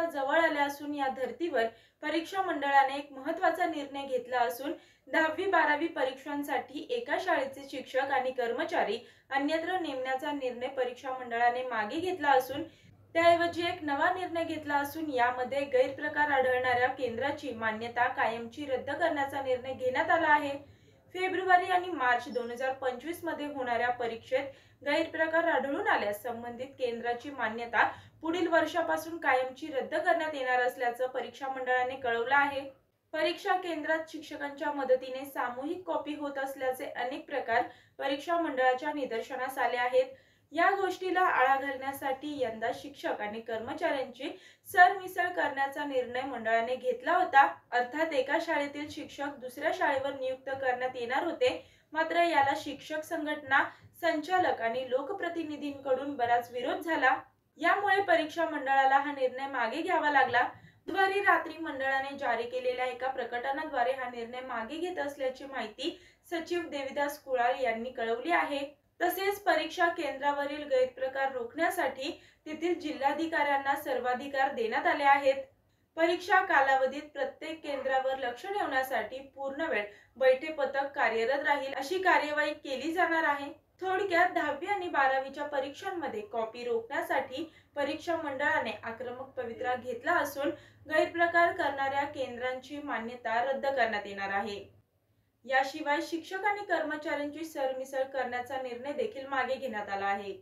आता जवळ आल्या असून या धर्तीवर परीक्षा मंडळाने एक महत्त्वाचा निर्णय घेतला असून 10वी-12वी परीक्षांसाठी एका शाळेचे शिक्षक आणि कर्मचारी अन्यत्र नेमण्याचा निर्णय परीक्षा मंडळाने मागे घेतला असून त्याऐवजी एक नवा निर्णय घेतला असून यामध्ये गैरप्रकार आढळणाऱ्या केंद्राची मान्यता कायमची रद्द करण्याचा निर्णय घेण्यात आला आहे। फेब्रुवारी आणि मार्च 2025 मध्ये होणाऱ्या परीक्षेत गैरप्रकार आढळून आल्यास संबंधित केंद्राची मान्यता पुढील वर्षापासून कायमची रद्द करण्यात येणार असल्याचं परीक्षा मंडळाने कळवलं आहे। परीक्षा केंद्रात शिक्षकांच्या मदतीने सामूहिक कॉपी होत असल्याचे अनेक प्रकार परीक्षा मंडळाच्या निदर्शनास आले आहेत। या गोष्टीला आळा घालण्यासाठी यंदा शिक्षक आणि कर्मचाऱ्यांची सरमिसळ करण्याचा निर्णय मंडळाने घेतला होता। अर्थात एका शाळेतील शिक्षक दुसऱ्या शाळेवर नियुक्त करण्यात येणार होते, मात्र याला शिक्षक संघटना, संचालक आणि लोकप्रतिनिधींकडून बराच विरोध झाला। यामुळे परीक्षा मंडळाला हा निर्णय मागे घ्यावा लागला। बुधवारी रात्री मंडळाने जारी केलेल्या एका प्रकटनाद्वारे हा निर्णय मागे घेत असल्याची माहिती सचिव देविदास कुळाल यांनी कळवली आहे। तसेच परीक्षा केंद्रावरील गैरप्रकार रोखण्यासाठी तेथील जिल्हाधिकाऱ्यांना सर्वाधिकार देण्यात आले आहेत। परीक्षा कालावधीत प्रत्येक केंद्रावर लक्ष ठेवण्यासाठी पूर्णवेळ बैठे पथक कार्यरत राहील अशी कार्यवाही केली जाणार आहे। थोडक्यात 10वी आणि 12वीच्या परीक्षांमध्ये कॉपी रोखण्यासाठी परीक्षा मंडळाने आक्रमक पवित्रा घेतला असून गैरप्रकार करणाऱ्या केंद्रांची मान्यता रद्द करण्यात येणार आहे। याशिवाय शिक्षक आणि कर्मचाऱ्यांची सरमिसळ करण्याचा निर्णय देखील मागे घेण्यात आला आहे।